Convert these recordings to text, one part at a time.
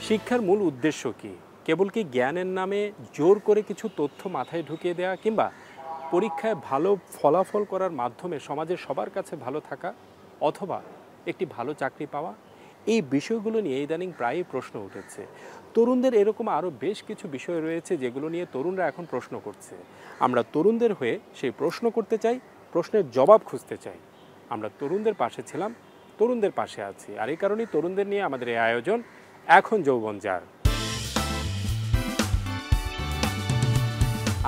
শিক্ষার মূল উদ্দেশ্য কি? কেবল কি জ্ঞানের নামে জোর করে কিছু তথ্য মাথায় ঢুকিয়ে দেওয়া, কিংবা পরীক্ষায় ভালো ফলাফল করার মাধ্যমে সমাজের সবার কাছে ভালো থাকা, অথবা একটি ভালো চাকরি পাওয়া? এই বিষয়গুলো নিয়ে ইদানিং প্রায়ই প্রশ্ন উঠেছে। তরুণদের এরকম আরও বেশ কিছু বিষয় রয়েছে যেগুলো নিয়ে তরুণরা এখন প্রশ্ন করছে। আমরা তরুণদের হয়ে সেই প্রশ্ন করতে চাই, প্রশ্নের জবাব খুঁজতে চাই। আমরা তরুণদের পাশে ছিলাম, তরুণদের পাশে আছি, আর এই কারণেই তরুণদের নিয়ে আমাদের এই আয়োজন এখন যৌবন যার।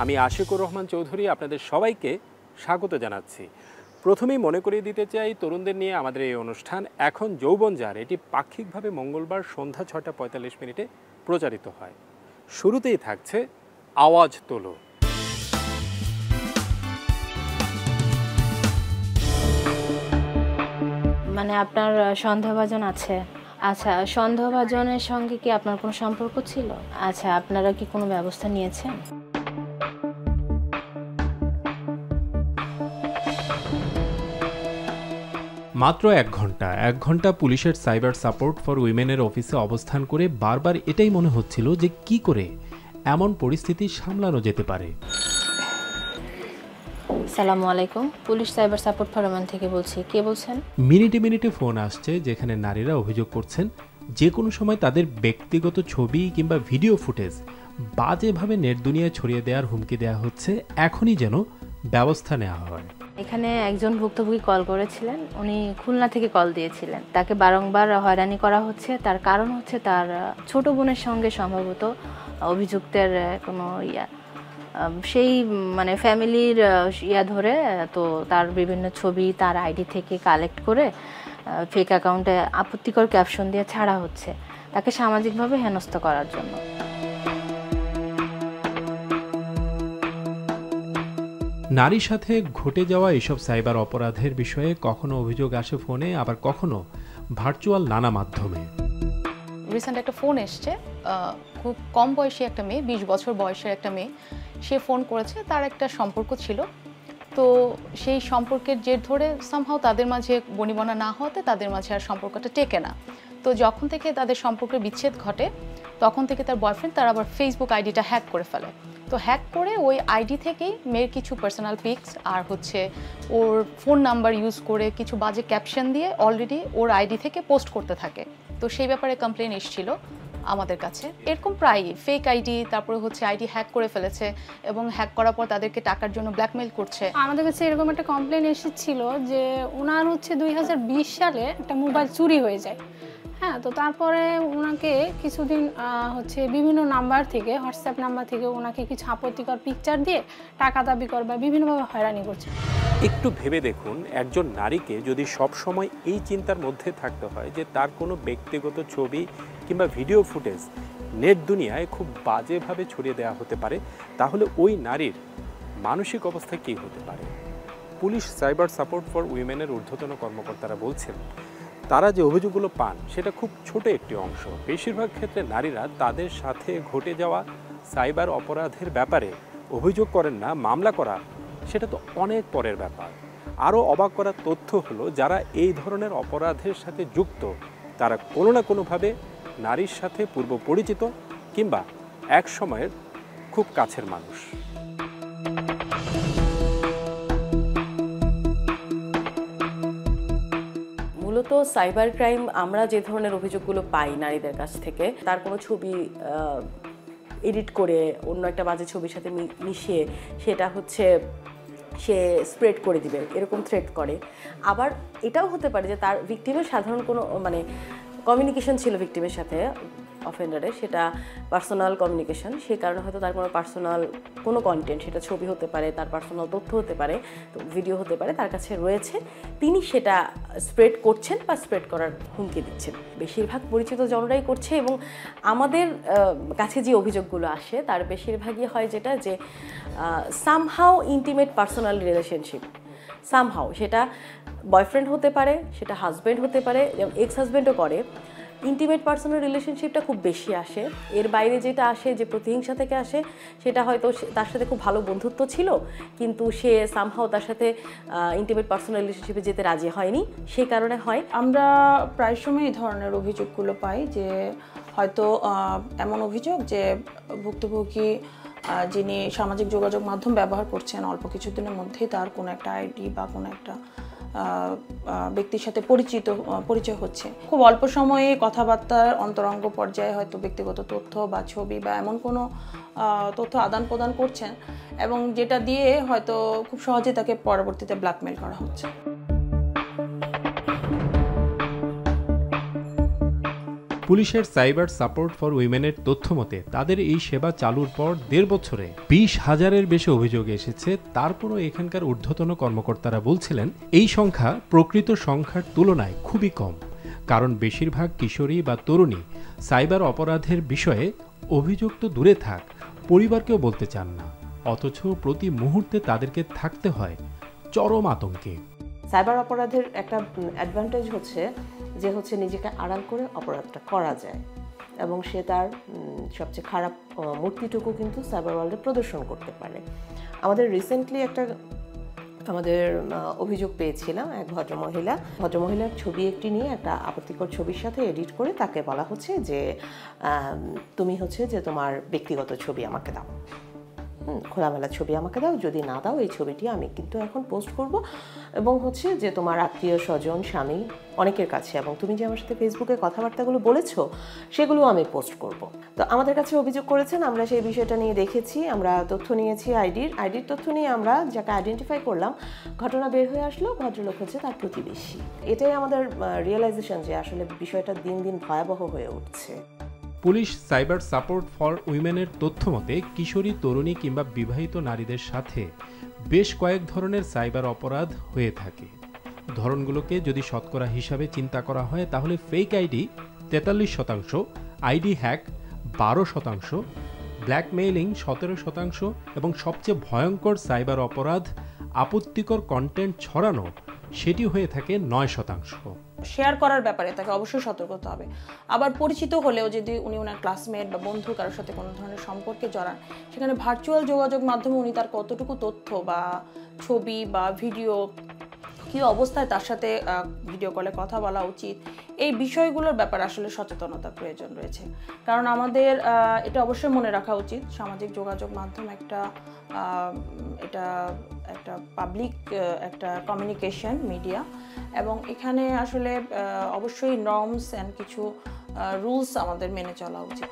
আমি আশিকুর রহমান চৌধুরী আপনাদের সবাইকে স্বাগত জানাচ্ছি। প্রথমেই মনে করিয়ে দিতে চাই, তরুণদের নিয়ে আমাদের এই অনুষ্ঠান এখন যৌবন যার এটি পাক্ষিকভাবে মঙ্গলবার সন্ধ্যা ৬টা ৪৫ প্রচারিত হয়। শুরুতেই থাকছে আওয়াজ তোলো। মানে আপনার সন্দেহভাজন আছে? আচ্ছা, সন্দেহভাজনের সঙ্গে কি আপনার কোনো সম্পর্ক ছিল? আচ্ছা, আপনারা কি কোনো ব্যবস্থা নিয়েছেন? মাত্র ১ ঘন্টা পুলিশের সাইবার সাপোর্ট ফর উইমেনের অফিসে অবস্থান করে বারবার এটাই মনে হচ্ছিল যে কি করে এমন পরিস্থিতি সামলানো যেতে পারে। আসসালামু আলাইকুম, police cyber support for women থেকে বলছি। কে বলছেন? মিনিটে মিনিটে ফোন আসছে যেখানে নারীরা অভিযোগ করছেন যে কোনো সময় তাদের ব্যক্তিগত ছবি কিংবা ভিডিও ফুটেজ বাজেভাবে নেট দুনিয়ায় ছড়িয়ে দেওয়ার হুমকি দেওয়া হচ্ছে। এখনই যেন ব্যবস্থা নেওয়া হয়। এখানে একজন ভুক্তভোগী কল করেছিলেন, উনি খুলনা থেকে কল দিয়েছিলেন। তাকে বারংবার হয়রানি করা হচ্ছে। তার কারণ হচ্ছে তার ছোট বোনের সঙ্গে সম্ভবত অভিযুক্তের কোনো সেই মানে ফ্যামিলির ধরে, তো তার বিভিন্ন ছবি তার আইডি থেকে কালেক্ট করে ফেক অ্যাকাউন্টে আপত্তিকর ক্যাপশন দিয়ে ছাড়া হচ্ছে তাকে সামাজিকভাবে হেনস্থ করার জন্য। নারীর সাথে ঘটে যাওয়া এসব সাইবার অপরাধের বিষয়ে কখনো অভিযোগ আসে ফোনে, আবার কখনো ভার্চুয়াল নানা মাধ্যমে। রিসেন্ট একটা ফোন এসছে, খুব কম বয়সী একটা মেয়ে, 20 বছর বয়সের একটা মেয়ে, সে ফোন করেছে। তার একটা সম্পর্ক ছিল, তো সেই সম্পর্কের জের ধরে সামহাও তাদের মাঝে বনিবনা না হতে তাদের মাঝে আর সম্পর্কটা টেকে না। তো যখন থেকে তাদের সম্পর্কের বিচ্ছেদ ঘটে তখন থেকে তার বয়ফ্রেন্ড তার আবার ফেসবুক আইডিটা হ্যাক করে ফেলে। তো হ্যাক করে ওই আইডি থেকেই মেয়ের কিছু পার্সোনাল পিকস আর হচ্ছে ওর ফোন নাম্বার ইউজ করে কিছু বাজে ক্যাপশন দিয়ে অলরেডি ওর আইডি থেকে পোস্ট করতে থাকে। তো সেই ব্যাপারে কমপ্লেন এসেছিল আমাদের কাছে। এরকম প্রায় ফেক আইডি, তারপরে হচ্ছে আইডি হ্যাক করে ফেলেছে এবং হ্যাক করার পর তাদেরকে টাকার জন্য ব্ল্যাকমেইল করছে। আমাদের কাছে এরকম একটা কমপ্লেন এসেছিল যে ওনার হচ্ছে 2020 সালে একটা মোবাইল চুরি হয়ে যায়। হ্যাঁ, তো তারপরে ওনাকে কিছুদিন হচ্ছে বিভিন্ন নাম্বার থেকে, হোয়াটসঅ্যাপ নাম্বার থেকে ওনাকে কিছু আপত্তিকর পিকচার দিয়ে টাকা দাবি করবে, বিভিন্নভাবে হয়রানি করছে। একটু ভেবে দেখুন, একজন নারীকে যদি সব সময় এই চিন্তার মধ্যে থাকতে হয় যে তার কোনো ব্যক্তিগত ছবি কিংবা ভিডিও ফুটেজ নেট দুনিয়ায় খুব বাজেভাবে ছড়িয়ে দেওয়া হতে পারে, তাহলে ওই নারীর মানসিক অবস্থা কী হতে পারে? পুলিশ সাইবার সাপোর্ট ফর উইমেনের ঊর্ধ্বতন কর্মকর্তারা বলছেন, তারা যে অভিযোগগুলো পান সেটা খুব ছোট একটি অংশ। বেশিরভাগ ক্ষেত্রে নারীরা তাদের সাথে ঘটে যাওয়া সাইবার অপরাধের ব্যাপারে অভিযোগ করেন না, মামলা করা সেটা তো অনেক পরের ব্যাপার। আরও অবাক করার তথ্য হলো, যারা এই ধরনের অপরাধের সাথে যুক্ত তারা কোনো না কোনোভাবে নারীর সাথে পূর্ব পরিচিত কিংবা এক সময়ের খুব কাছের মানুষ। মূলত সাইবার ক্রাইম আমরা যে ধরনের অভিযোগগুলো পাই নারীদের কাছ থেকে, তার কোনো ছবি এডিট করে অন্য একটা বাজে ছবির সাথে মিশিয়ে সেটা হচ্ছে সে স্প্রেড করে দিবে, এরকম থ্রেট করে। আবার এটাও হতে পারে যে তার ভিকটিমের সাধারণ কোনো মানে কমিউনিকেশন ছিল ভিকটিমের সাথে অফেন্ডারের, সেটা পার্সোনাল কমিউনিকেশন, সেই কারণে হয়তো তার কোনো পার্সোনাল কোনো কন্টেন্ট, সেটা ছবি হতে পারে, তার পার্সোনাল তথ্য হতে পারে, তো ভিডিও হতে পারে, তার কাছে রয়েছে, তিনি সেটা স্প্রেড করছেন বা স্প্রেড করার হুমকি দিচ্ছেন। বেশিরভাগ পরিচিত জনরাই করছে এবং আমাদের কাছে যে অভিযোগগুলো আসে তার বেশিরভাগই হয় যেটা যে somehow intimate personal relationship, somehow সেটা বয়ফ্রেন্ড হতে পারে, সেটা হাজব্যান্ড হতে পারে, যেমন এক্স হাজব্যান্ডও করে। ইন্টিমেট পার্সোনাল রিলেশনশিপটা খুব বেশি আসে। এর বাইরে যেটা আসে, যে প্রতিহিংসা থেকে আসে, সেটা হয়তো তার সাথে খুব ভালো বন্ধুত্ব ছিল কিন্তু সে সামহাও তার সাথে ইন্টিমেট পার্সোনাল রিলেশনশিপে যেতে রাজি হয়নি, সেই কারণে হয়। আমরা প্রায় সময় এই ধরনের অভিযোগগুলো পাই যে হয়তো এমন অভিযোগ যে ভুক্তভোগী যিনি সামাজিক যোগাযোগ মাধ্যম ব্যবহার করছেন অল্প কিছুদিনের মধ্যেই তার কোনো একটা আইডি বা কোনো একটা ব্যক্তির সাথে পরিচয় হচ্ছে। খুব অল্প সময়ে কথাবার্তার অন্তরঙ্গ পর্যায়ে হয়তো ব্যক্তিগত তথ্য বা ছবি বা এমন কোনো তথ্য আদান প্রদান করছেন এবং যেটা দিয়ে হয়তো খুব সহজে তাকে পরবর্তীতে ব্ল্যাকমেল করা হচ্ছে। পুলিশের সাইবার সাপোর্ট ফর উইমেনের তথ্য মতে তাদের এই সেবা চালুর পর 1.5 বছরে 20,000-এর বেশি অভিযোগ এসেছে। তারপরও এখানকার ঊর্ধ্বতন কর্মকর্তারা বলছিলেন এই সংখ্যা প্রকৃত সংখ্যার তুলনায় খুবই কম, কারণ বেশিরভাগ কিশোরী বা তরুণী সাইবার অপরাধের বিষয়ে অভিযোগ তো দূরে থাক, পরিবারকেও বলতে চান না, অথচ প্রতি মুহূর্তে তাদেরকে থাকতে হয় চরম আতঙ্কে। সাইবার অপরাধের একটা অ্যাডভান্টেজ হচ্ছে যে নিজেকে আড়াল করে অপরাধটা করা যায় এবং সে তার সবচেয়ে খারাপ মূর্তিটুকু কিন্তু সাইবার ওয়ার্ল্ডে প্রদর্শন করতে পারে। আমাদের রিসেন্টলি আমাদের অভিযোগ পেয়েছিলাম এক ভদ্রমহিলার ছবি একটি নিয়ে একটা আপত্তিকর ছবির সাথে এডিট করে তাকে বলা হচ্ছে যে তুমি যে তোমার ব্যক্তিগত ছবি আমাকে দাও, খোলামেলা ছবি আমাকে দাও, যদি না দাও এই ছবিটি আমি কিন্তু এখন পোস্ট করব এবং যে তোমার আত্মীয় স্বজন স্বামী অনেকের কাছে এবং তুমি যে আমার সাথে ফেসবুকে কথাবার্তাগুলো বলেছো সেগুলো আমি পোস্ট করব। তো আমাদের কাছে অভিযোগ করেছেন, আমরা সেই বিষয়টা নিয়ে দেখেছি, আমরা তথ্য নিয়েছি আইডির তথ্য নিয়ে আমরা যাকে আইডেন্টিফাই করলাম, ঘটনা বের হয়ে আসলো ভদ্রলোক তার প্রতিবেশী। এটাই আমাদের রিয়েলাইজেশন যে আসলে বিষয়টা দিন দিন ভয়াবহ হয়ে উঠছে। পুলিশ সাইবার সাপোর্ট ফর উইমেনের তথ্য মতে কিশোরী, তরুণী কিংবা বিবাহিত নারীদের সাথে বেশ কয়েক ধরনের সাইবার অপরাধ হয়ে থাকে। ধরনগুলোকে যদি শতকরা হিসাবে চিন্তা করা হয় তাহলে fake ID 43%, ID hack 12%, blackmailing 17% এবং সবচেয়ে ভয়ঙ্কর সাইবার অপরাধ আপত্তিকর কন্টেন্ট ছড়ানো সেটি হয়ে থাকে 9%। শেয়ার করার ব্যাপারে তাকে অবশ্যই সতর্ক হতে হবে। আবার পরিচিত হলেও যদি উনি ওনার ক্লাসমেট বা বন্ধু কারোর সাথে কোনো ধরনের সম্পর্কে জড়ান, সেখানে ভার্চুয়াল যোগাযোগ মাধ্যমে উনি তার কতটুকু তথ্য বা ছবি বা ভিডিও, কী অবস্থায় তার সাথে ভিডিও কলে কথা বলা উচিত, এই বিষয়গুলোর ব্যাপারে আসলে সচেতনতার প্রয়োজন রয়েছে। কারণ আমাদের এটা অবশ্যই মনে রাখা উচিত, সামাজিক যোগাযোগ মাধ্যম এটা একটা পাবলিক একটা কমিউনিকেশন মিডিয়া এবং এখানে আসলে অবশ্যই নর্মস অ্যান্ড কিছু রুলস আমাদের মেনে চলা উচিত।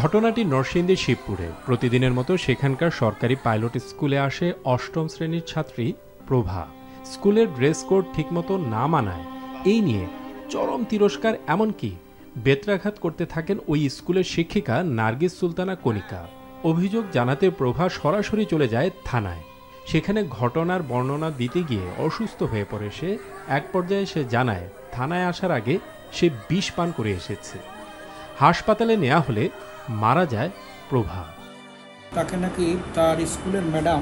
ঘটনাটি নরসিংদীর শিবপুরে। প্রতিদিনের মতো সেখানকার সরকারি পাইলট স্কুলে আসে 8ম শ্রেণীর ছাত্রী প্রভা। স্কুলের ড্রেস কোড ঠিকমতো না মানায় এই নিয়ে চরম তিরস্কার, এমনকি বেত্রাঘাত করতে থাকেন ওই স্কুলের শিক্ষিকা নার্গিস সুলতানা কণিকা। অভিযোগ জানাতে প্রভা সরাসরি চলে যায় থানায়। সেখানে ঘটনার বর্ণনা দিতে গিয়ে অসুস্থ হয়ে পড়ে সে। এক পর্যায়ে সে জানায় থানায় আসার আগে সে বিষ পান করে এসেছে। হাসপাতালে নেওয়া হলে মারা যায় প্রভা। তাকে নাকি তার স্কুলের ম্যাডাম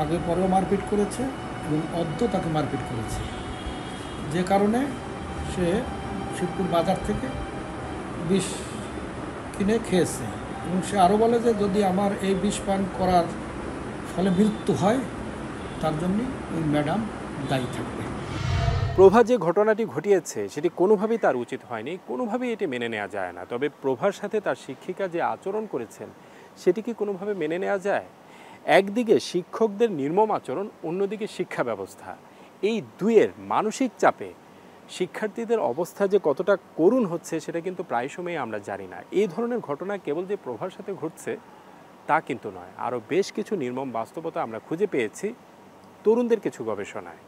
আগে পরেও মারপিট করেছে এবং অদ্য তাকে মারপিট করেছে, যে কারণে সে শিবপুর বাজার থেকে বিষ কিনে খেয়েছে এবং সে আরও বলে যে যদি আমার এই বিষ পান করার ফলে মৃত্যু হয় তার জন্যই ওই ম্যাডাম দায়ী থাকবে। প্রভা যে ঘটনাটি ঘটিয়েছে সেটি কোনোভাবেই তার উচিত হয়নি, কোনোভাবেই এটি মেনে নেওয়া যায় না। তবে প্রভার সাথে তার শিক্ষিকা যে আচরণ করেছেন সেটি কি কোনোভাবে মেনে নেওয়া যায়? একদিকে শিক্ষকদের নির্মম আচরণ, অন্যদিকে শিক্ষা ব্যবস্থা, এই দুয়ের মানসিক চাপে শিক্ষার্থীদের অবস্থা যে কতটা করুণ হচ্ছে সেটা কিন্তু প্রায় সময়ই আমরা জানি না। এই ধরনের ঘটনা কেবল যে প্রভার সাথে ঘটছে তা কিন্তু নয়, আরও বেশ কিছু নির্মম বাস্তবতা আমরা খুঁজে পেয়েছি তরুণদের কিছু গবেষণায়।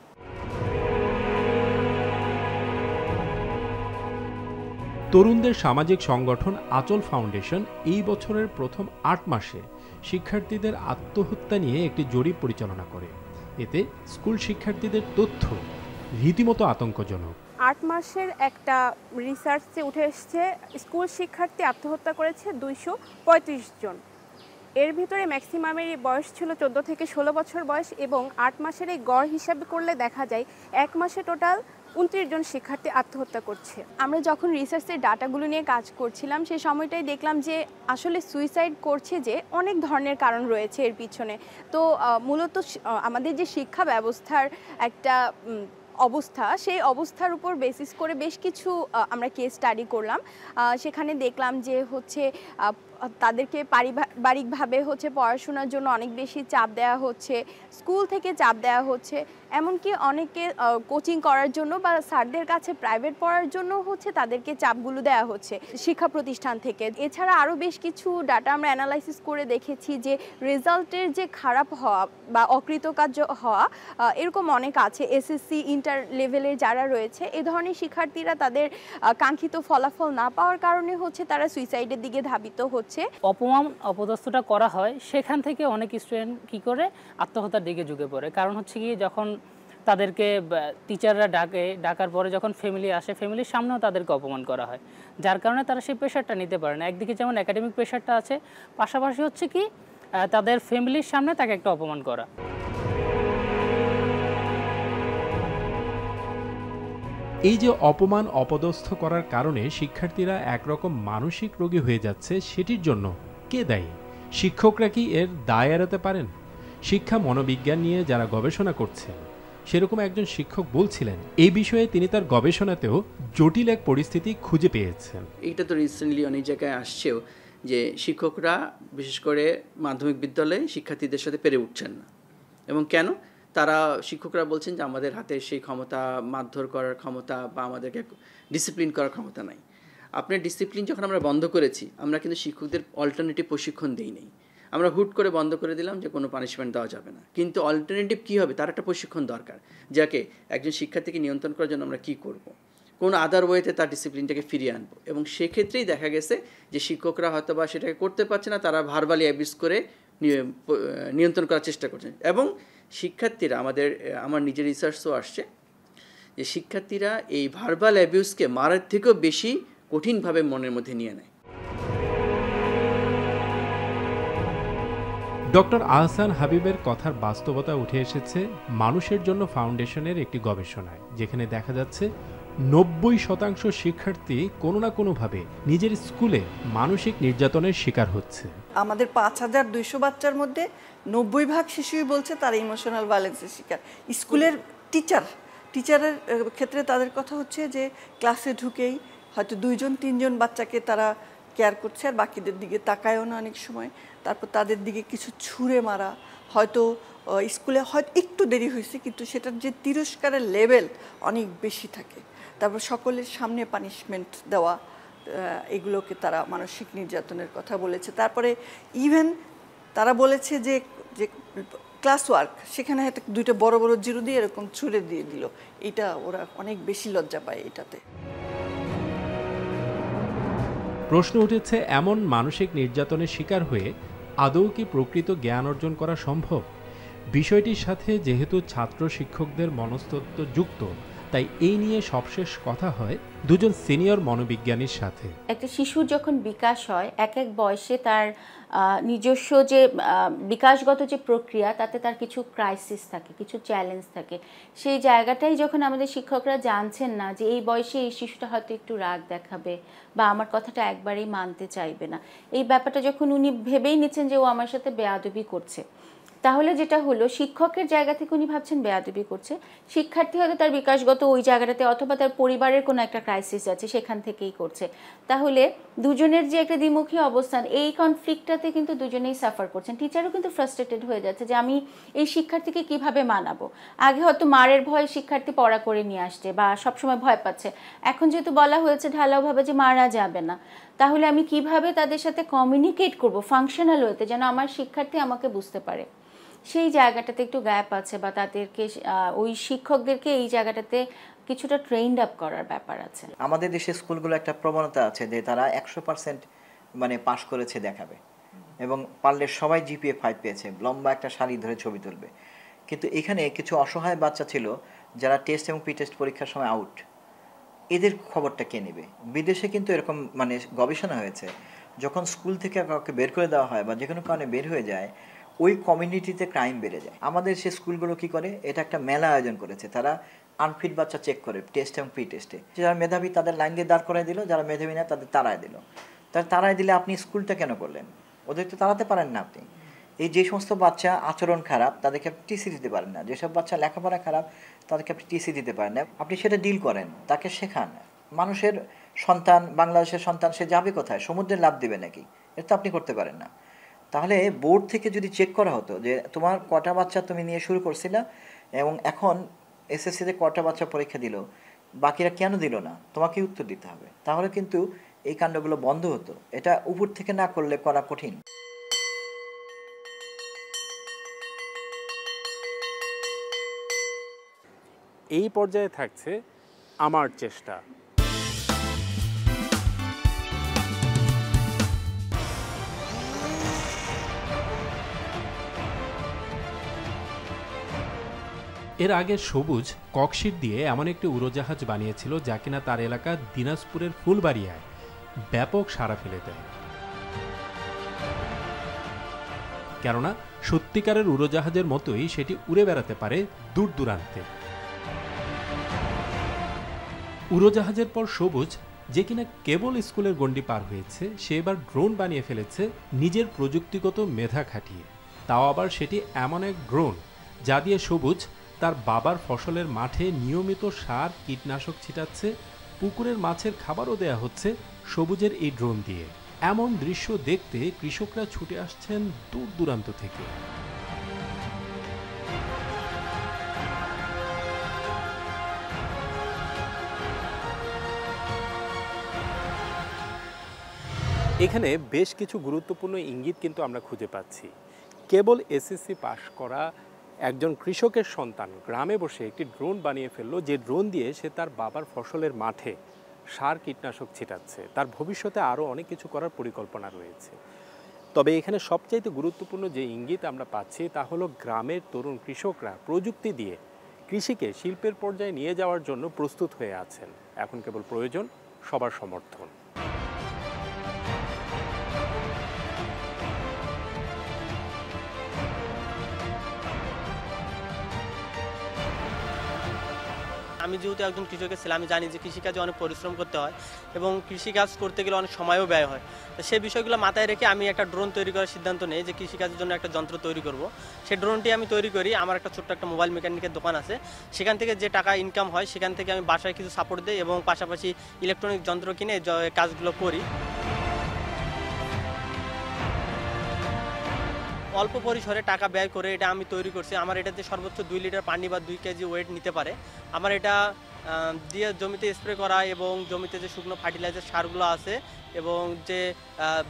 তরুণদের সামাজিক সংগঠন আচল ফাউন্ডেশন এই বছরের প্রথম 8 মাসে শিক্ষার্থীদের আত্মহত্যা নিয়ে একটি জরিপ পরিচালনা করে। এতে স্কুল শিক্ষার্থীদের তথ্য রীতিমতো আতঙ্কজনক। 8 মাসের একটা রিসার্চে উঠে এসেছে স্কুল শিক্ষার্থী আত্মহত্যা করেছে 235 জন। এর ভিতরে ম্যাক্সিমামেরই বয়স ছিল 14 থেকে 16 বছর বয়স এবং 8 মাসের এই গড় হিসাব করলে দেখা যায় 1 মাসে টোটাল 29 জন শিক্ষার্থী আত্মহত্যা করছে। আমরা যখন রিসার্চের ডাটাগুলো নিয়ে কাজ করছিলাম সেই সময়টাই দেখলাম যে আসলে সুইসাইড করছে যে অনেক ধরনের কারণ রয়েছে এর পিছনে। তো মূলত আমাদের যে শিক্ষা ব্যবস্থার একটা অবস্থা, সেই অবস্থার উপর বেসিস করে বেশ কিছু আমরা কেস স্টাডি করলাম। সেখানে দেখলাম যে হচ্ছে তাদেরকে পারিবারিকভাবে হচ্ছে পড়াশোনার জন্য অনেক বেশি চাপ দেওয়া হচ্ছে, স্কুল থেকে চাপ দেওয়া হচ্ছে, এমনকি অনেকে কোচিং করার জন্য বা স্যারদের কাছে প্রাইভেট পড়ার জন্য হচ্ছে তাদেরকে চাপগুলো দেওয়া হচ্ছে শিক্ষা প্রতিষ্ঠান থেকে। এছাড়া আরও বেশ কিছু ডাটা আমরা অ্যানালাইসিস করে দেখেছি যে রেজাল্টের যে খারাপ হওয়া বা অকৃতকার্য হওয়া এরকম অনেক আছে। এসএসসি ইন্টার লেভেলের যারা রয়েছে এই ধরনের শিক্ষার্থীরা তাদের কাঙ্ক্ষিত ফলাফল না পাওয়ার কারণে হচ্ছে তারা সুইসাইডের দিকে ধাবিত হচ্ছে। অপমান অপদস্থটা করা হয় সেখান থেকে অনেক স্টুডেন্ট কি করে আত্মহত্যার দিকে ঝুঁকে পড়ে। কারণ হচ্ছে কি যখন তাদেরকে টিচাররা ডাকার পরে যখন ফ্যামিলি আসে, ফ্যামিলির সামনেও তাদেরকে অপমান করা হয়, যার কারণে তারা সেই প্রেশারটা নিতে পারে না। একদিকে যেমন একাডেমিক প্রেশারটা আছে, পাশাপাশি হচ্ছে কি তাদের ফ্যামিলির সামনে তাকে একটা অপমান করা। এই যে অপমান অপদস্থ করার কারণে শিক্ষার্থীরা একরকম মানসিক রোগী হয়ে যাচ্ছে, সেটির জন্য কে দায়ী? শিক্ষকরা কি এর দায় এড়াতে পারেন? শিক্ষা মনোবিজ্ঞান নিয়ে যারা গবেষণা করছেন সেরকম একজন শিক্ষক বলছিলেন এই বিষয়ে তিনি তার গবেষণাতেও জটিল এক পরিস্থিতি খুঁজে পেয়েছেন। এইটা তো রিসেন্টলি অনেক জায়গায় আসছেও যে শিক্ষকরা বিশেষ করে মাধ্যমিক বিদ্যালয়ে শিক্ষার্থীদের সাথে পেরে উঠছেন না। এবং কেন? তারা শিক্ষকরা বলছেন যে আমাদের হাতে সেই ক্ষমতা, মারধর করার ক্ষমতা বা আমাদেরকে ডিসিপ্লিন করার ক্ষমতা নাই। আপনার ডিসিপ্লিন যখন আমরা বন্ধ করেছি, আমরা কিন্তু শিক্ষকদের অল্টারনেটিভ প্রশিক্ষণ দিই নেই। আমরা হুট করে বন্ধ করে দিলাম যে কোনো পানিশমেন্ট দেওয়া যাবে না, কিন্তু অল্টারনেটিভ কী হবে তার একটা প্রশিক্ষণ দরকার, যাকে একজন শিক্ষার্থীকে নিয়ন্ত্রণ করার জন্য আমরা কী করব, কোন আদার ওয়েতে তার ডিসিপ্লিনটাকে ফিরিয়ে আনবো। এবং সেক্ষেত্রেই দেখা গেছে যে শিক্ষকরা হয়তো বা সেটাকে করতে পারছে না, তারা ভার্বালি অ্যাবিউজ করে নিয়ন্ত্রণ করার চেষ্টা করছেন। এবং শিক্ষার্থীরা আমার নিজের রিসার্চও আসছে যে শিক্ষার্থীরা এই ভার্বাল অ্যাবিউজকে মারার থেকেও বেশি কঠিনভাবে মনের মধ্যে নিয়ে নেয়। ডক্টর আহসান হাবিবের কথার বাস্তবতা উঠে এসেছে মানুষের জন্য ফাউন্ডেশনের একটি গবেষণায়, যেখানে দেখা যাচ্ছে 90% শিক্ষার্থী কোনো না কোনোভাবে নিজের স্কুলে মানসিক নির্যাতনের শিকার হচ্ছে। আমাদের 5200 বাচ্চার মধ্যে 90% শিশুই বলছে তারা ইমোশনাল ভায়োলেন্সের শিকার। স্কুলের টিচারের ক্ষেত্রে তাদের কথা হচ্ছে যে ক্লাসে ঢুকেই হয়তো 2-3জন বাচ্চাকে তারা কেয়ার করছে আর বাকিদের দিকে তাকায়ও না অনেক সময়। তারপর তাদের দিকে কিছু ছুঁড়ে মারা, হয়তো স্কুলে হয়তো একটু দেরি হয়েছে কিন্তু সেটার যে তিরস্কারের লেভেল অনেক বেশি থাকে। তারপর সকলের সামনে পানিশমেন্ট দেওয়া, এগুলোকে তারা মানসিক নির্যাতনের কথা বলেছে। তারপরে ইভেন তারা বলেছে যে ক্লাস ওয়ার্ক সেখানে হয়তো 2টা বড় বড় জিরো দিয়ে এরকম ছুঁড়ে দিয়ে দিল, এটা ওরা অনেক বেশি লজ্জা পায় এটাতে। প্রশ্ন উঠেছে এমন মানসিক নির্যাতনের শিকার হয়ে আদৌ কি প্রকৃত জ্ঞান অর্জন করা সম্ভব? বিষয়টির সাথে যেহেতু ছাত্র শিক্ষকদের মনস্তত্ত্ব যুক্ত, তাই এই নিয়ে সবশেষ কথা হয় দুজন সিনিয়র মনোবিজ্ঞানীর সাথে। একটা শিশুর যখন বিকাশ হয় এক এক বয়সে তার নিজস্ব যে বিকাশগত যে প্রক্রিয়া তাতে তার কিছু ক্রাইসিস থাকে, কিছু চ্যালেঞ্জ থাকে। সেই জায়গাটাই যখন আমাদের শিক্ষকরা জানছেন না যে এই বয়সে এই শিশুটা হয়তো একটু রাগ দেখাবে বা আমার কথাটা একবারেই মানতে চাইবে না, এই ব্যাপারটা যখন উনি ভেবেই নিচ্ছেন যে ও আমার সাথে বেয়াদবি করছে, তাহলে যেটা হলো শিক্ষকের জায়গা থেকে উনি ভাবছেন বেয়াদবি করছে, শিক্ষার্থী হয়তো তার বিকাশগত ওই জায়গাটাতে অথবা তার পরিবারের কোনো একটা ক্রাইসিস আছে সেখান থেকেই করছে। তাহলে দুজনের যে একটা দ্বিমুখী অবস্থান, এই কনফ্লিক্টটাতে কিন্তু দুজনেই সাফার করছেন। টিচারও কিন্তু ফ্রাস্ট্রেটেড হয়ে যাচ্ছে যে আমি এই শিক্ষার্থীকে কিভাবে মানাবো। আগে হয়তো মারের ভয়ে শিক্ষার্থী পড়া করে নিয়ে আসছে বা সবসময় ভয় পাচ্ছে, এখন যেহেতু বলা হয়েছে ঢালাওভাবে যে মারা যাবে না, তাহলে আমি কিভাবে তাদের সাথে কমিউনিকেট করব ফাংশনাল ওয়েতে যেন আমার শিক্ষার্থী আমাকে বুঝতে পারে। সেই জায়গাটাতে একটু গ্যাপ আছে বা তাদেরকে ওই শিক্ষকদেরকে এই জায়গাটাতে কিছুটা ট্রেইনড আপ করার ব্যাপার আছে। আমাদের দেশে স্কুলগুলো একটা প্রবণতা আছে যে তারা 100% মানে পাস করেছে দেখাবে এবং পারলে সবাই জিপিএ 5 পেয়েছে, লম্বা একটা সারি ধরে ছবি তুলবে। কিন্তু এখানে কিছু অসহায় বাচ্চা ছিল যারা টেস্ট এবং প্রি টেস্ট পরীক্ষার সময় আউট, এদের খবরটা কে নেবে? বিদেশে কিন্তু এরকম মানে গবেষণা হয়েছে, যখন স্কুল থেকে কাউকে বের করে দেওয়া হয় বা যে কোনো কারণে বের হয়ে যায়, ওই কমিউনিটিতে ক্রাইম বেড়ে যায়। আমাদের সে স্কুলগুলো কি করে, এটা একটা মেলা আয়োজন করেছে, তারা আনফিট বাচ্চা চেক করে টেস্ট এবং প্রি টেস্টে। যারা মেধাবী তাদের লাইন দিয়ে দাঁড় করাই দিল, যারা মেধাবী না তাদের তাড়ায় দিল। তাড়ায় দিলে আপনি স্কুলটা কেন করলেন? ওদের তো তাড়াতে পারেন না আপনি। এই যে সমস্ত বাচ্চা আচরণ খারাপ তাদেরকে আপনি টিসি দিতে পারেন না, যেসব বাচ্চা লেখাপড়া খারাপ তাদেরকে আপনি টিসি দিতে পারেন না। আপনি সেটা ডিল করেন, তাকে শেখান। মানুষের সন্তান, বাংলাদেশের সন্তান, সে যাবে কোথায়? সমুদ্রে লাফ দেবে নাকি? এটা তো আপনি করতে পারেন না। তাহলে বোর্ড থেকে যদি চেক করা হতো যে তোমার কটা বাচ্চা তুমি নিয়ে শুরু করছিলা এবং এখন এসএসসিতে কটা বাচ্চা পরীক্ষা দিল, বাকিরা কেন দিল না, তোমাকে উত্তর দিতে হবে, তাহলে কিন্তু এই কাণ্ডগুলো বন্ধ হতো। এটা উপর থেকে না করলে করা কঠিন। এই পর্যায়ে থাকছে আমার চেষ্টা। এর আগে সবুজ ককশিট দিয়ে এমন একটি উড়োজাহাজ বানিয়েছিল যা কিনা তার এলাকা দিনাজপুরের ফুলবাড়িয়ায় ব্যাপক সাড়া ফেলে দেয়। কেননা সত্যিকারের উড়োজাহাজের মতোই সেটি উড়ে বেড়াতে পারে দূর দূরান্তে। উড়োজাহাজের পর সবুজ, যে কিনা কেবল স্কুলের গণ্ডি পার হয়েছে, সে এবার ড্রোন বানিয়ে ফেলেছে নিজের প্রযুক্তিগত মেধা খাটিয়ে। তাও আবার সেটি এমন এক ড্রোন যা দিয়ে সবুজ তার বাবার ফসলের মাঠে নিয়মিত সার কীটনাশক ছিটাচ্ছে, পুকুরের মাছের খাবারও দেয়া হচ্ছে সবুজের এই ড্রোন দিয়ে। এমন দৃশ্য দেখতে কৃষকরা ছুটে আসছেন দূর দূরান্ত থেকে। এখানে বেশ কিছু গুরুত্বপূর্ণ ইঙ্গিত কিন্তু আমরা খুঁজে পাচ্ছি। কেবল এসএসসি পাশ করা একজন কৃষকের সন্তান গ্রামে বসে একটি ড্রোন বানিয়ে ফেললো, যে ড্রোন দিয়ে সে তার বাবার ফসলের মাঠে সার কীটনাশক ছিটাচ্ছে। তার ভবিষ্যতে আরও অনেক কিছু করার পরিকল্পনা রয়েছে। তবে এখানে সবচাইতে গুরুত্বপূর্ণ যে ইঙ্গিত আমরা পাচ্ছি তা হলো গ্রামের তরুণ কৃষকরা প্রযুক্তি দিয়ে কৃষিকে শিল্পের পর্যায়ে নিয়ে যাওয়ার জন্য প্রস্তুত হয়ে আছেন। এখন কেবল প্রয়োজন সবার সমর্থন। আমি যেহেতু একজন কৃষকের ছেলে, আমি জানি যে কৃষিকাজে অনেক পরিশ্রম করতে হয় এবং কৃষিকাজ করতে গেলে অনেক সময়ও ব্যয় হয়। তো সেই বিষয়গুলো মাথায় রেখে আমি একটা ড্রোন তৈরি করার সিদ্ধান্ত নেই যে কৃষিকাজের জন্য একটা যন্ত্র তৈরি করব। সেই ড্রোনটি আমি তৈরি করি, আমার একটা ছোট্ট একটা মোবাইল মেকানিকের দোকান আছে, সেখান থেকে যে টাকা ইনকাম হয় সেখান থেকে আমি বাসায় কিছু সাপোর্ট দিই এবং পাশাপাশি ইলেকট্রনিক যন্ত্র কিনে কাজগুলো করি। অল্প পরিসরে টাকা ব্যয় করে এটা আমি তৈরি করছি। আমার এটাতে সর্বোচ্চ 2 লিটার পানি বা 2 কেজি ওয়েট নিতে পারে। আমার এটা দিয়ে জমিতে স্প্রে করা এবং জমিতে যে শুকনো ফার্টিলাইজার সারগুলো আছে এবং যে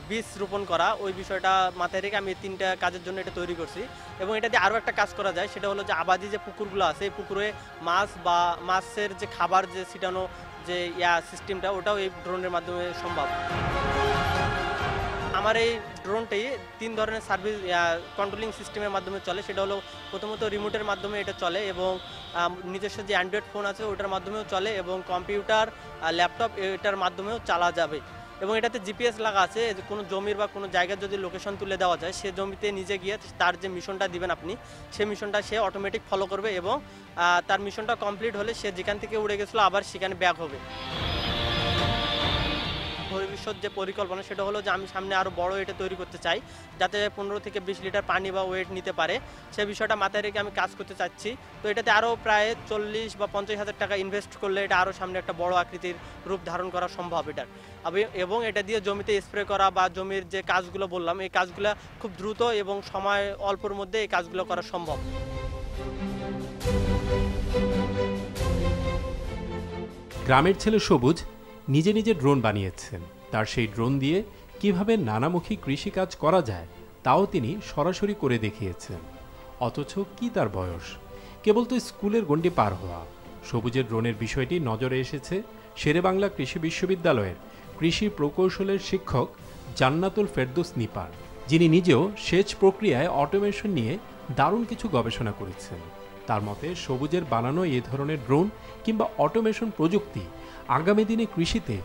বীজ রোপণ করা, ওই বিষয়টা মাথায় রেখে আমি 3টা কাজের জন্য এটা তৈরি করছি। এবং এটা দিয়ে আরও একটা কাজ করা যায়, সেটা হলো যে আবাদি যে পুকুরগুলো আছে, এই পুকুরে মাছ বা মাছের যে খাবার যে ছিটানো যে সিস্টেমটা, ওটাও এই ড্রোনের মাধ্যমে সম্ভব। আমার এই ড্রোনটি 3 ধরনের সার্ভিস কন্ট্রোলিং সিস্টেমের মাধ্যমে চলে। সেটা হলো প্রথমত রিমোটের মাধ্যমে এটা চলে এবং নিজস্ব যে অ্যান্ড্রয়েড ফোন আছে ওটার মাধ্যমেও চলে এবং কম্পিউটার, ল্যাপটপ এটার মাধ্যমেও চালা যাবে। এবং এটাতে জিপিএস লাগা আছে, কোনো জমির বা কোনো জায়গার যদি লোকেশন তুলে দেওয়া যায়, সে জমিতে নিজে গিয়ে তার যে মিশনটা দিবেন আপনি, সেই মিশনটা সে অটোমেটিক ফলো করবে এবং তার মিশনটা কমপ্লিট হলে সে যেখান থেকে উড়ে গেছিলো আবার সেখানে ব্যাক হবে। ভবিষ্যৎ যে পরিকল্পনা সেটা হলো যে আমি সামনে আরও বড় এটা তৈরি করতে চাই, যাতে 15 থেকে 20 লিটার পানি বা ওয়েট নিতে পারে। সেই বিষয়টা মাথায় রেখে আমি কাজ করতে চাচ্ছি। তো এটাতে আরও প্রায় 40 বা 50 হাজার টাকা ইনভেস্ট করলে এটা আরও সামনে একটা বড় আকৃতির রূপ ধারণ করা সম্ভব এটার। এবং এটা দিয়ে জমিতে স্প্রে করা বা জমির যে কাজগুলো বললাম, এই কাজগুলো খুব দ্রুত এবং সময় অল্পর মধ্যে এই কাজগুলো করা সম্ভব। গ্রামের ছেলে সবুজ নিজে নিজে ড্রোন বানিয়েছেন। তার সেই ড্রোন দিয়ে কিভাবে নানামুখী কৃষিকাজ করা যায় তাও তিনি সরাসরি করে দেখিয়েছেন। অথচ কি তার বয়স, কেবল তো স্কুলের গণ্ডি পার হওয়া। সবুজের ড্রোনের বিষয়টি নজরে এসেছে শেরেবাংলা কৃষি বিশ্ববিদ্যালয়ের কৃষি প্রকৌশলের শিক্ষক জান্নাতুল ফেরদৌস নিপার, যিনি নিজেও সেচ প্রক্রিয়ায় অটোমেশন নিয়ে দারুণ কিছু গবেষণা করেছেন। তার মতে সবুজের বানানো এই ধরনের ড্রোন কিংবা অটোমেশন প্রযুক্তি আগামী দিনে কৃষিতে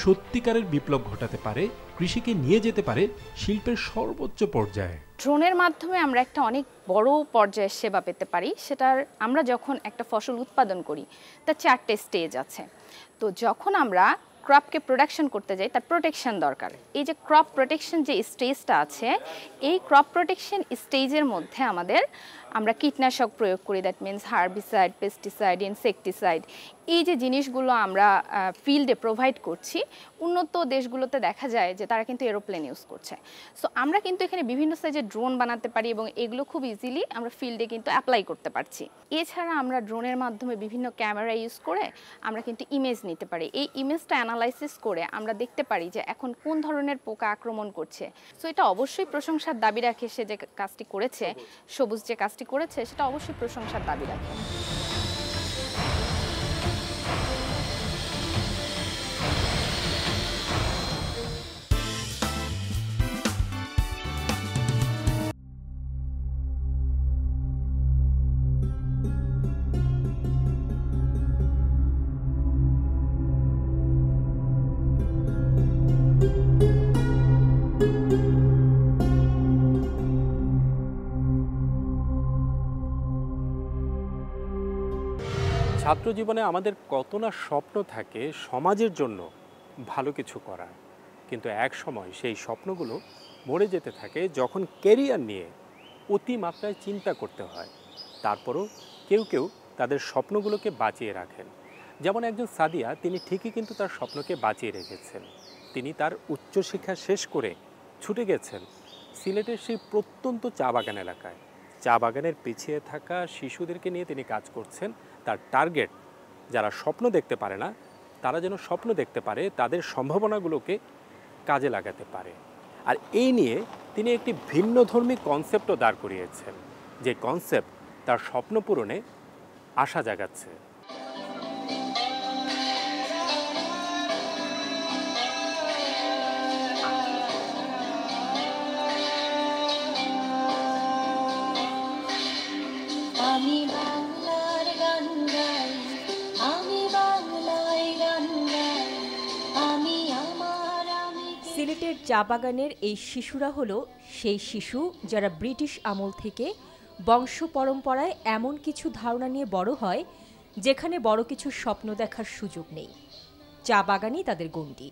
সত্যিকারের বিপ্লব ঘটাতে পারে, কৃষিকে নিয়ে যেতে পারে শিল্পের সর্বোচ্চ পর্যায়ে। ড্রোনের মাধ্যমে আমরা একটা অনেক বড় পর্যায়ের সেবা পেতে পারি। সেটার আমরা যখন একটা ফসল উৎপাদন করি তার 4টে স্টেজ আছে। তো যখন আমরা ক্রপকে প্রোডাকশন করতে যাই তার প্রোটেকশন দরকার। এই যে ক্রপ প্রোটেকশন যে স্টেজটা আছে, এই ক্রপ প্রোটেকশন স্টেজের মধ্যে আমরা কীটনাশক প্রয়োগ করি, that means herbicide, pesticide, insecticide. এই যে জিনিসগুলো আমরা ফিল্ডে প্রোভাইড করছি, উন্নত দেশগুলোতে দেখা যায় যে তারা কিন্তু এরোপ্লেন ইউজ করছে। সো আমরা কিন্তু এখানে বিভিন্ন সাইজের ড্রোন বানাতে পারি এবং এগুলো খুব ইজিলি আমরা ফিল্ডে কিন্তু অ্যাপ্লাই করতে পারছি। এছাড়া আমরা ড্রোনের মাধ্যমে বিভিন্ন ক্যামেরা ইউজ করে আমরা কিন্তু ইমেজ নিতে পারি। এই ইমেজটা অ্যানালাইসিস করে আমরা দেখতে পারি যে এখন কোন ধরনের পোকা আক্রমণ করছে। সো এটা অবশ্যই প্রশংসার দাবি রাখে, সে যে কাজটি করেছে, সবুজ যে কাজটি করেছে সেটা অবশ্যই প্রশংসার দাবি রাখে। ছাত্র জীবনে আমাদের কত না স্বপ্ন থাকে সমাজের জন্য ভালো কিছু করার, কিন্তু এক সময় সেই স্বপ্নগুলো মরে যেতে থাকে যখন ক্যারিয়ার নিয়ে অতিমাত্রায় চিন্তা করতে হয়। তারপরও কেউ কেউ তাদের স্বপ্নগুলোকে বাঁচিয়ে রাখেন। যেমন একজন সাদিয়া, তিনি ঠিকই কিন্তু তার স্বপ্নকে বাঁচিয়ে রেখেছেন। তিনি তার উচ্চশিক্ষা শেষ করে ছুটে গেছেন সিলেটের সেই প্রত্যন্ত চা বাগান এলাকায়। চা বাগানের পিছিয়ে থাকা শিশুদেরকে নিয়ে তিনি কাজ করছেন। তার টার্গেট, যারা স্বপ্ন দেখতে পারে না তারা যেন স্বপ্ন দেখতে পারে, তাদের সম্ভাবনাগুলোকে কাজে লাগাতে পারে। আর এই নিয়ে তিনি একটি ভিন্নধর্মী কনসেপ্টও দাঁড় করিয়েছেন, যে কনসেপ্ট তার স্বপ্ন পূরণে আশা জাগাচ্ছে। সিলেটের চা বাগানের এই শিশুরা হলো সেই শিশু যারা ব্রিটিশ আমল থেকে বংশ পরম্পরায় এমন কিছু ধারণা নিয়ে বড় হয় যেখানে বড় কিছু স্বপ্ন দেখার সুযোগ নেই। চা বাগানই তাদের গণ্ডি।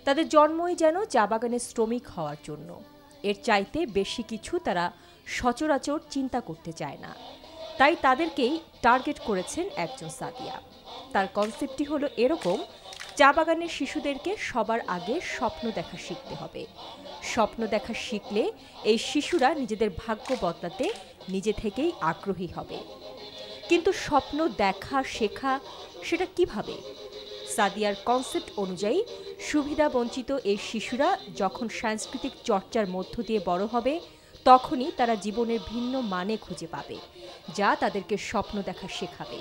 তাদের জন্মই যেন চা বাগানের শ্রমিক হওয়ার জন্য। এর চাইতে বেশি কিছু তারা সচরাচর চিন্তা করতে চায় না। তাই তাদেরকেই টার্গেট করেছেন একজন সাদিয়া। তার কনসেপ্টটি হলো এরকম: চা বাগানের শিশুদেরকে সবার আগে স্বপ্ন দেখা শিখতে হবে। স্বপ্ন দেখা শিখলে এই শিশুরা নিজেদের ভাগ্য বদলাতে নিজে থেকেই আগ্রহী হবে। কিন্তু স্বপ্ন দেখা শেখা সেটা কিভাবে? সাদিয়ার কনসেপ্ট অনুযায়ী সুবিধা বঞ্চিত এই শিশুরা যখন সাংস্কৃতিক চর্চার মধ্য দিয়ে বড় হবে তখনই তারা জীবনের ভিন্ন মানে খুঁজে পাবে, যা তাদেরকে স্বপ্ন দেখা শেখাবে।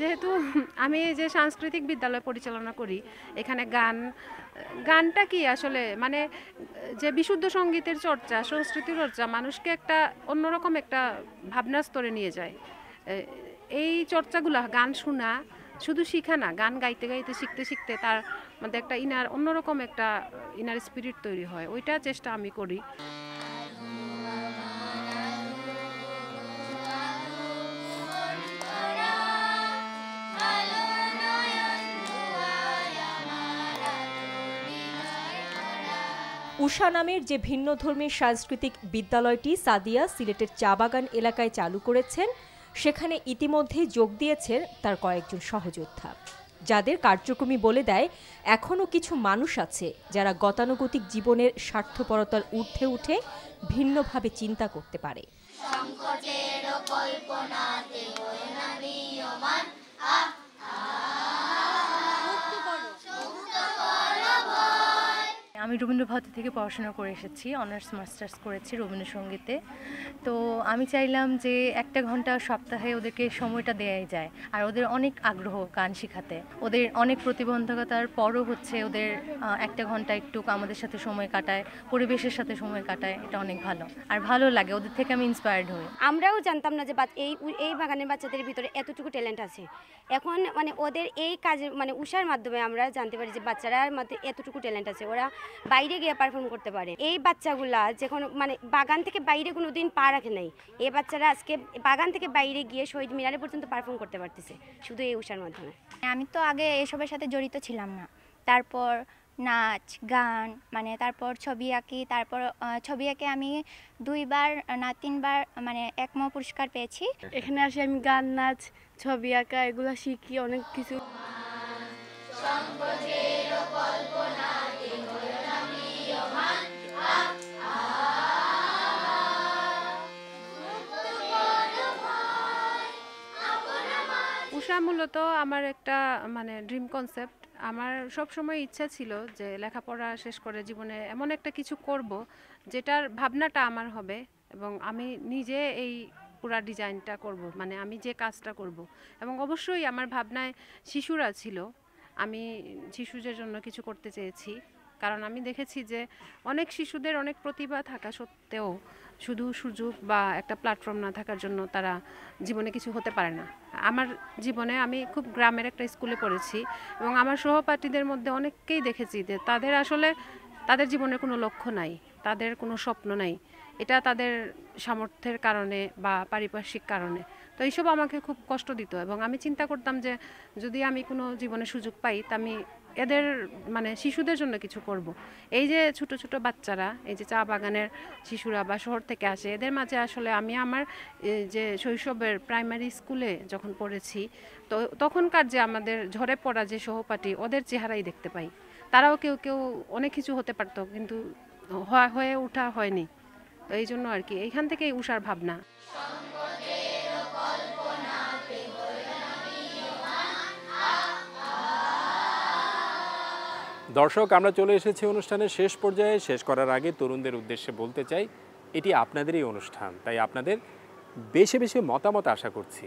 যেহেতু আমি যে সাংস্কৃতিক বিদ্যালয় পরিচালনা করি, এখানে গানটা কি আসলে মানে যে বিশুদ্ধ সঙ্গীতের চর্চা, সংস্কৃতির চর্চা মানুষকে একটা অন্যরকম একটা ভাবনা স্তরে নিয়ে যায়। এই চর্চাগুলো, গান শোনা শুধু শিখা না, গান গাইতে গাইতে শিখতে শিখতে তার মধ্যে একটা অন্যরকম একটা ইনার স্পিরিট তৈরি হয়। ওইটা চেষ্টা আমি করি। উষা নামের যে ভিন্নধর্মী সাংস্কৃতিক বিদ্যালয়টি সাদিয়া সিলেটের চা বাগান এলাকায় চালু করেছেন, সেখানে ইতিমধ্যেই যোগ দিয়েছেন তার কয়েকজন সহযোদ্ধা, যাদের কার্যক্রমই বলে দেয় এখনও কিছু মানুষ আছে যারা গতানুগতিক জীবনের স্বার্থপরতার ঊর্ধ্বে উঠে ভিন্নভাবে চিন্তা করতে পারে। আমি রবীন্দ্রভারতী থেকে পড়াশোনা করে এসেছি, অনার্স মাস্টার্স করেছি রবীন্দ্রসঙ্গীতে। তো আমি চাইলাম যে 1 ঘন্টা সপ্তাহে ওদেরকে সময়টা দেয়াই যায়। আর ওদের অনেক আগ্রহ গান শেখাতে, ওদের অনেক প্রতিবন্ধকতার পরও হচ্ছে ওদের 1 ঘন্টা একটু আমাদের সাথে সময় কাটায়, পরিবেশের সাথে সময় কাটায়, এটা অনেক ভালো। আর ভালো লাগে, ওদের থেকে আমি ইন্সপায়ার্ড হই। আমরাও জানতাম না যে এই বাগানের বাচ্চাদের ভিতরে এতটুকু ট্যালেন্ট আছে। এখন মানে ওদের এই কাজে মানে উষার মাধ্যমে আমরা জানতে পারি যে বাচ্চারার মধ্যে এতটুকু ট্যালেন্ট আছে, ওরা বাইরে গিয়ে পারফর্ম করতে পারে। এই বাচ্চাগুলা যখন মানে বাগান থেকে বাইরে কোনো দিন পা রাখে নাই, এই বাচ্চারা আজকে বাগান থেকে বাইরে গিয়ে শহীদ মিনারে পর্যন্ত পারফর্ম করতে পারতেছে শুধু এই উষার মাধ্যমে। আমি তো আগে এসবের সাথে জড়িত ছিলাম না, তারপর নাচ গান মানে তারপর ছবি আঁকি, তারপর ছবি আঁকে আমি 2 বার না 3 বার মানে একম পুরস্কার পেয়েছি। এখানে আসি আমি গান নাচ ছবি আঁকা এগুলো শিখি অনেক কিছু। উষা মূলত আমার একটা মানে ড্রিম কনসেপ্ট। আমার সব সময় ইচ্ছা ছিল যে লেখাপড়া শেষ করে জীবনে এমন একটা কিছু করব যেটার ভাবনাটা আমার হবে এবং আমি নিজে এই পুরা ডিজাইনটা করব, মানে আমি যে কাজটা করব। এবং অবশ্যই আমার ভাবনায় শিশুরা ছিল, আমি শিশুদের জন্য কিছু করতে চেয়েছি। কারণ আমি দেখেছি যে অনেক শিশুদের অনেক প্রতিভা থাকা সত্ত্বেও শুধু সুযোগ বা একটা প্ল্যাটফর্ম না থাকার জন্য তারা জীবনে কিছু হতে পারে না। আমার জীবনে আমি খুব গ্রামের একটা স্কুলে পড়েছি এবং আমার সহপাঠীদের মধ্যে অনেককেই দেখেছি যে তাদের আসলে তাদের জীবনের কোনো লক্ষ্য নাই, তাদের কোনো স্বপ্ন নাই। এটা তাদের সামর্থ্যের কারণে বা পারিপার্শ্বিক কারণে। তো এইসব আমাকে খুব কষ্ট দিত এবং আমি চিন্তা করতাম যে যদি আমি কোনো জীবনে সুযোগ পাই তা আমি এদের মানে শিশুদের জন্য কিছু করব। এই যে ছোট ছোট বাচ্চারা, এই যে চা বাগানের শিশুরা বা শহর থেকে আসে, এদের মাঝে আসলে আমি আমার যে শৈশবের প্রাইমারি স্কুলে যখন পড়েছি তো তখনকার যে আমাদের ঝরে পড়া যে সহপাঠী, ওদের চেহারাই দেখতে পাই। তারাও কেউ কেউ অনেক কিছু হতে পারতো কিন্তু হয়ে ওঠা হয়নি। তো এই জন্য আর কি এইখান থেকেই উষার ভাবনা। দর্শক, আমরা চলে এসেছি অনুষ্ঠানের শেষ পর্যায়ে। শেষ করার আগে তরুণদের উদ্দেশ্যে বলতে চাই, এটি আপনাদেরই অনুষ্ঠান, তাই আপনাদের বেশি বেশি মতামত আশা করছি।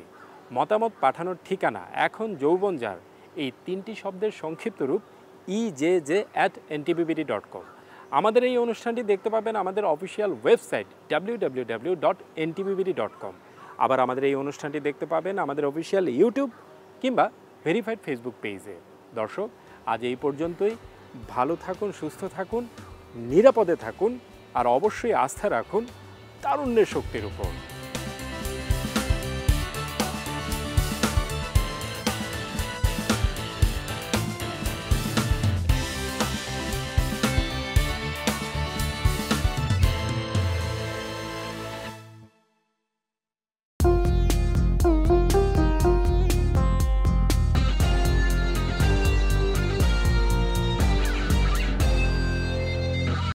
মতামত পাঠানোর ঠিকানা এখন যৌবন যার, এই 3টি শব্দের সংক্ষিপ্ত রূপ ejj@ntbbt.com। আমাদের এই অনুষ্ঠানটি দেখতে পাবেন আমাদের অফিসিয়াল ওয়েবসাইট www.ntbbt.com। আবার আমাদের এই অনুষ্ঠানটি দেখতে পাবেন আমাদের অফিসিয়াল ইউটিউব কিংবা ভেরিফাইড ফেসবুক পেজে। দর্শক, আজ এই পর্যন্তই। ভালো থাকুন, সুস্থ থাকুন, নিরাপদে থাকুন আর অবশ্যই আস্থা রাখুন তারুণ্যের শক্তির উপর।